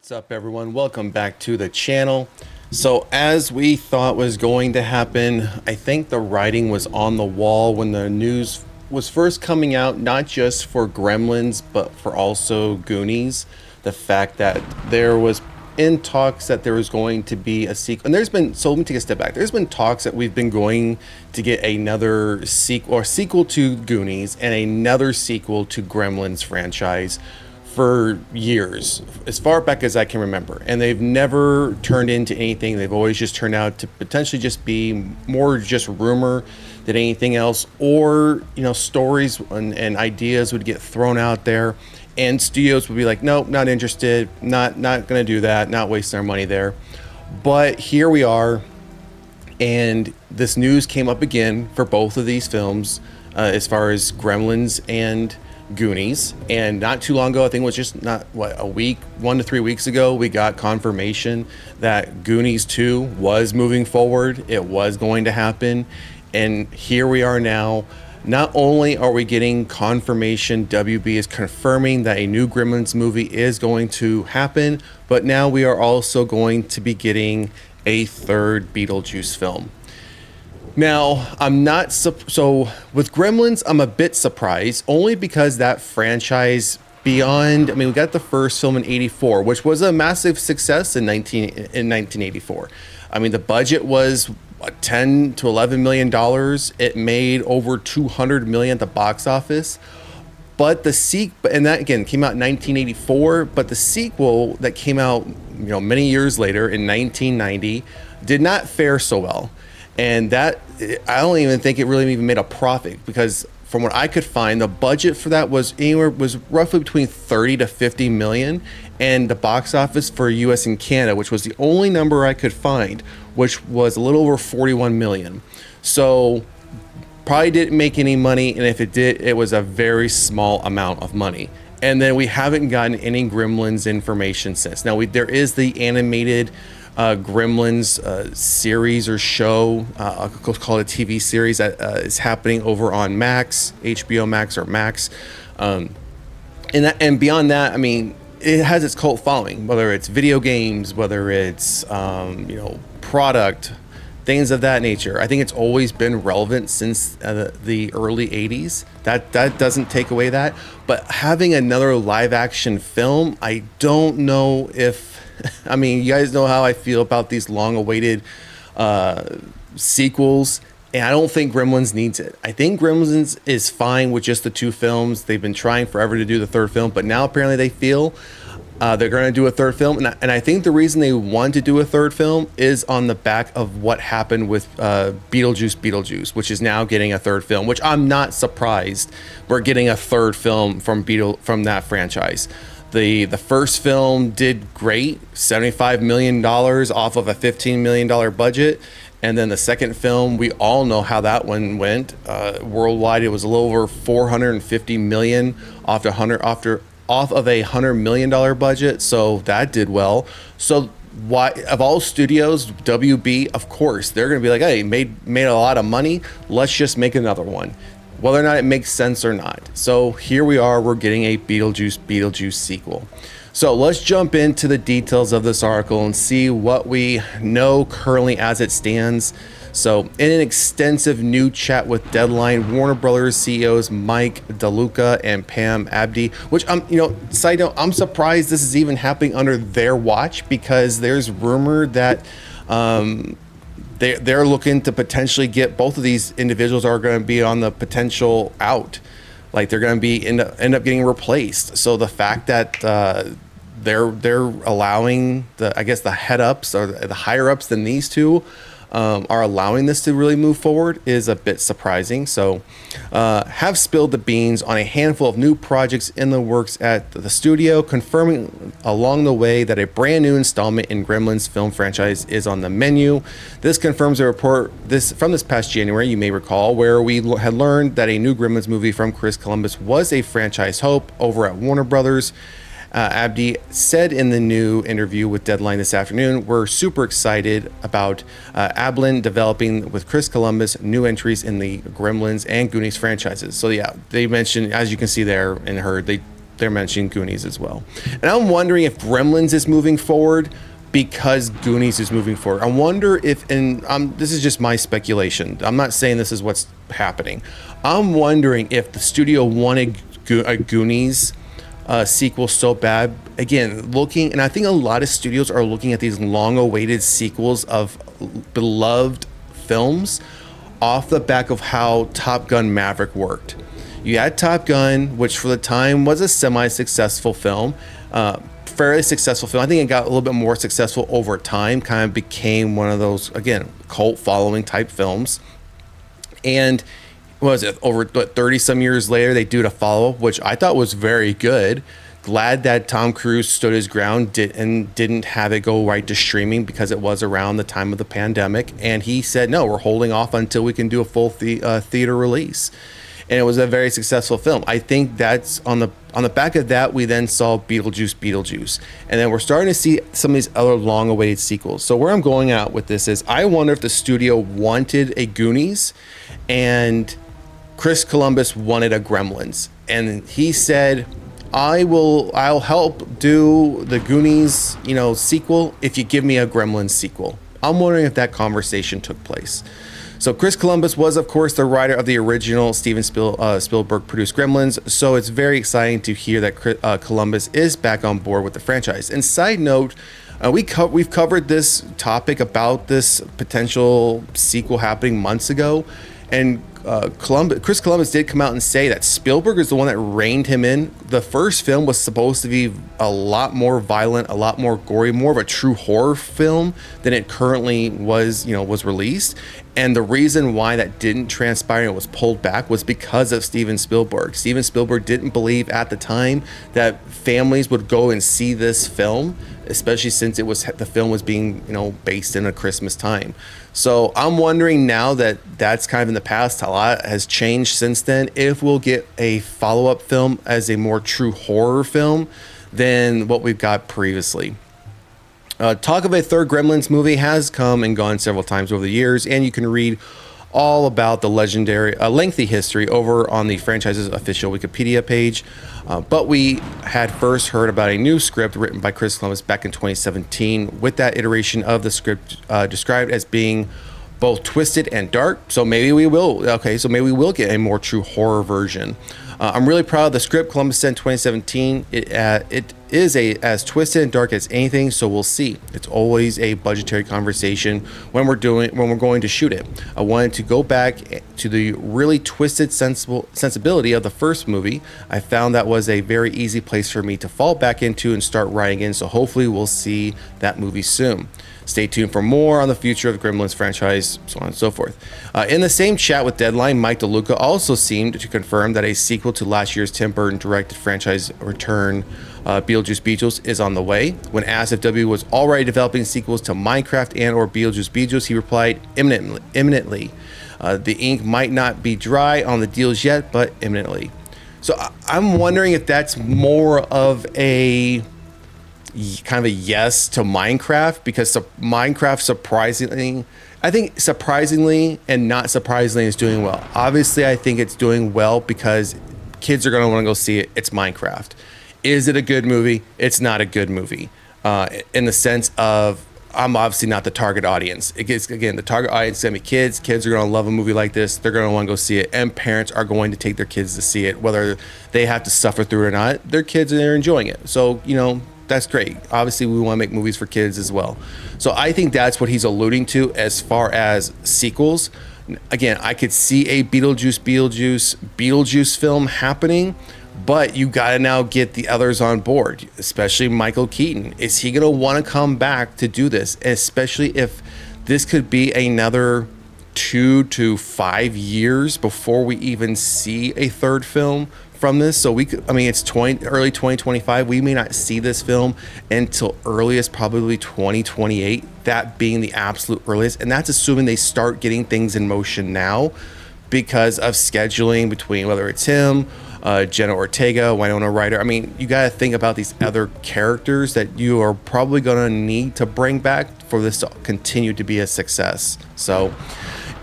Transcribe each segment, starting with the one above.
What's up, everyone? Welcome back to the channel. So as we thought was going to happen, I think the writing was on the wall when the news was first coming out, not just for Gremlins, but for also Goonies. The fact that there was in talks that there was going to be a sequel, and there's been, so let me take a step back. There's been talks that we've been going to get another sequel to Goonies and another sequel to Gremlins franchise for years, as far back as I can remember, and they've never turned into anything. They've always just turned out to potentially just be more just rumor than anything else, or stories and ideas would get thrown out there and studios would be like, nope, not interested, not gonna do that, not wasting our money there. But here we are, and this news came up again for both of these films, as far as Gremlins and Goonies. And not too long ago, I think it was just not a week, 1 to 3 weeks ago, we got confirmation that Goonies 2 was moving forward. It was going to happen, and here we are now. Not only are we getting confirmation, WB is confirming that a new Gremlins movie is going to happen, but now we are also going to be getting a third Beetlejuice film. Now, I'm not so with Gremlins, I'm a bit surprised, only because that franchise beyond, I mean, we got the first film in '84, which was a massive success in 1984. I mean, the budget was $10 to $11 million. It made over $200 million at the box office. But the sequel, and that again came out in 1984, but the sequel that came out, many years later in 1990 did not fare so well. And that, I don't even think it really even made a profit, because from what I could find, the budget for that was roughly between 30 to 50 million, and the box office for US and Canada, which was the only number I could find, which was a little over 41 million. So probably didn't make any money, and if it did, it was a very small amount of money. And then we haven't gotten any Gremlins information since. Now there is the animated Gremlins series or show, I'll call it a TV series, that is happening over on Max, HBO Max or Max, and beyond that, I mean, it has its cult following, whether it's video games, whether it's product, things of that nature. I think it's always been relevant since the early 80s. That doesn't take away that, but having another live action film, I don't know if, I mean, you guys know how I feel about these long-awaited sequels, and I don't think Gremlins needs it. I think Gremlins is fine with just the two films. They've been trying forever to do the third film, but now apparently they feel they're going to do a third film, and I think the reason they want to do a third film is on the back of what happened with Beetlejuice, which is now getting a third film, which I'm not surprised we're getting a third film from that franchise. The first film did great, $75 million off of a $15 million budget. And then the second film, we all know how that one went. Worldwide, it was a little over $450 million off of a $100 million budget. So that did well. So why, of all studios, WB, of course, they're going to be like, hey, made a lot of money. Let's just make another one, whether or not it makes sense or not. So here we are, we're getting a Beetlejuice sequel. So let's jump into the details of this article and see what we know currently as it stands. So in an extensive new chat with Deadline, Warner Brothers CEOs Mike DeLuca and Pam Abdi, which side note, I'm surprised this is even happening under their watch, because there's rumor that they're looking to potentially get both of these individuals are going to be on the potential out, like they're going to be end up getting replaced. So the fact that they're allowing the head ups or the higher ups than these two are allowing this to really move forward is a bit surprising. So have spilled the beans on a handful of new projects in the works at the studio, confirming along the way that a brand new installment in Gremlins film franchise is on the menu. This confirms a report from this past January, you may recall, where we had learned that a new Gremlins movie from Chris Columbus was a franchise hope over at Warner Brothers. Abdi said in the new interview with Deadline this afternoon, we're super excited about Ablin developing with Chris Columbus new entries in the Gremlins and Goonies franchises. So yeah, they mentioned, as you can see there and heard, they they're mentioning Goonies as well. And I'm wondering if Gremlins is moving forward because Goonies is moving forward. I wonder if, and this is just my speculation, I'm not saying this is what's happening. I'm wondering if the studio wanted a Goonies sequel so bad. Again, looking, and I think a lot of studios are looking at these long-awaited sequels of beloved films off the back of how Top Gun Maverick worked. You had Top Gun, which for the time was a semi-successful film, fairly successful film. I think it got a little bit more successful over time, kind of became one of those, again, cult following type films. And what was it, over 30 some years later, they do a follow-up, which I thought was very good. Glad that Tom Cruise stood his ground and didn't have it go right to streaming because it was around the time of the pandemic. And he said, no, we're holding off until we can do a full theater release. And it was a very successful film. I think that's on the back of that, we then saw Beetlejuice. And then we're starting to see some of these other long-awaited sequels. So where I'm going out with this is I wonder if the studio wanted a Goonies and Chris Columbus wanted a Gremlins. And he said, I'll help do the Goonies, sequel if you give me a Gremlins sequel. I'm wondering if that conversation took place. So Chris Columbus was, of course, the writer of the original Steven Spielberg produced Gremlins. So it's very exciting to hear that Columbus is back on board with the franchise. And side note, we've covered this topic about this potential sequel happening months ago. And Chris Columbus did come out and say that Spielberg is the one that reined him in. The first film was supposed to be a lot more violent, a lot more gory, more of a true horror film than it currently was released. And the reason why that didn't transpire and was pulled back was because of Steven Spielberg. Steven Spielberg didn't believe at the time that families would go and see this film, especially since the film was being, based in a Christmas time. So I'm wondering now that that's kind of in the past, a lot has changed since then, if we'll get a follow-up film as a more true horror film than what we've got previously. Talk of a third Gremlins movie has come and gone several times over the years, and you can read all about the legendary, lengthy history over on the franchise's official Wikipedia page. But we had first heard about a new script written by Chris Columbus back in 2017, with that iteration of the script described as being both twisted and dark. So maybe we will get a more true horror version. I'm really proud of the script Columbus sent in 2017. It is as twisted and dark as anything, so we'll see. It's always a budgetary conversation when we're going to shoot it. I wanted to go back to the really twisted sensibility of the first movie. I found that was a very easy place for me to fall back into and start writing in, so hopefully we'll see that movie soon. Stay tuned for more on the future of the Gremlins franchise, so on and so forth. In the same chat with Deadline, Mike DeLuca also seemed to confirm that a sequel to last year's Tim Burton directed franchise return, Beetlejuice is on the way. When asked if W was already developing sequels to Minecraft and or Beetlejuice, he replied, imminently. The ink might not be dry on the deals yet, but imminently. So I'm wondering if that's more of a kind of a yes to Minecraft, because Minecraft surprisingly and not surprisingly is doing well. Obviously, I think it's doing well because kids are going to want to go see it. It's Minecraft. Is it a good movie? It's not a good movie. In the sense of, I'm obviously not the target audience. The target audience is going to be kids. Kids are going to love a movie like this. They're going to want to go see it. And parents are going to take their kids to see it, whether they have to suffer through it or not. Their kids, and they're enjoying it. So, that's great. Obviously, we want to make movies for kids as well. So I think that's what he's alluding to as far as sequels. Again, I could see a Beetlejuice film happening, but you got to now get the others on board, especially Michael Keaton. Is he going to want to come back to do this? especially if this could be another 2 to 5 years before we even see a third film from this. So it's early 2025. We may not see this film until earliest, probably 2028, that being the absolute earliest. And that's assuming they start getting things in motion now because of scheduling between whether it's him, Jenna Ortega, Winona Ryder. You got to think about these other characters that you are probably going to need to bring back for this to continue to be a success. So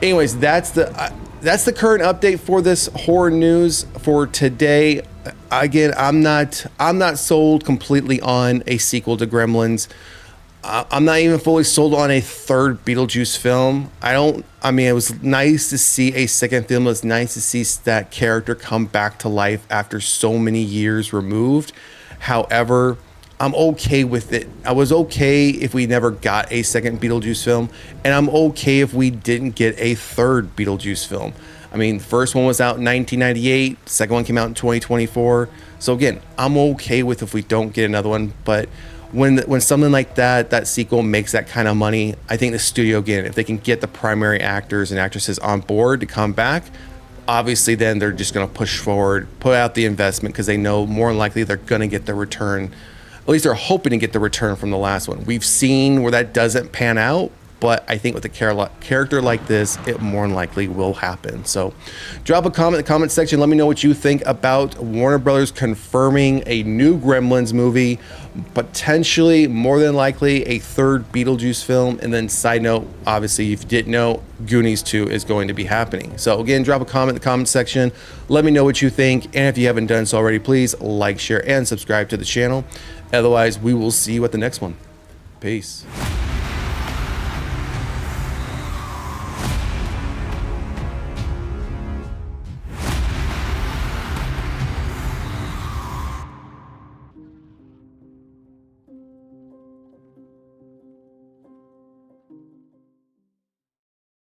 anyways, that's the current update for this horror news for today. again, I'm not sold completely on a sequel to Gremlins. I'm not even fully sold on a third Beetlejuice film. I mean, it was nice to see a second film. It was nice to see that character come back to life after so many years removed. However, I'm okay with it. I was okay if we never got a second Beetlejuice film, and I'm okay if we didn't get a third Beetlejuice film. I mean, the first one was out in 1998, the second one came out in 2024. So again, I'm okay with if we don't get another one, but when something like that sequel makes that kind of money, I think the studio, again, if they can get the primary actors and actresses on board to come back, obviously then they're just going to push forward, put out the investment, because they know more than likely they're going to get the return. At least they're hoping to get the return from the last one. We've seen where that doesn't pan out, but I think with a character like this, it more than likely will happen. So drop a comment in the comment section. Let me know what you think about Warner Brothers confirming a new Gremlins movie, potentially, more than likely, a third Beetlejuice film. And then side note, obviously, if you didn't know, Goonies 2 is going to be happening. So again, drop a comment in the comment section. Let me know what you think. And if you haven't done so already, please like, share, and subscribe to the channel. Otherwise, we will see you at the next one. Peace.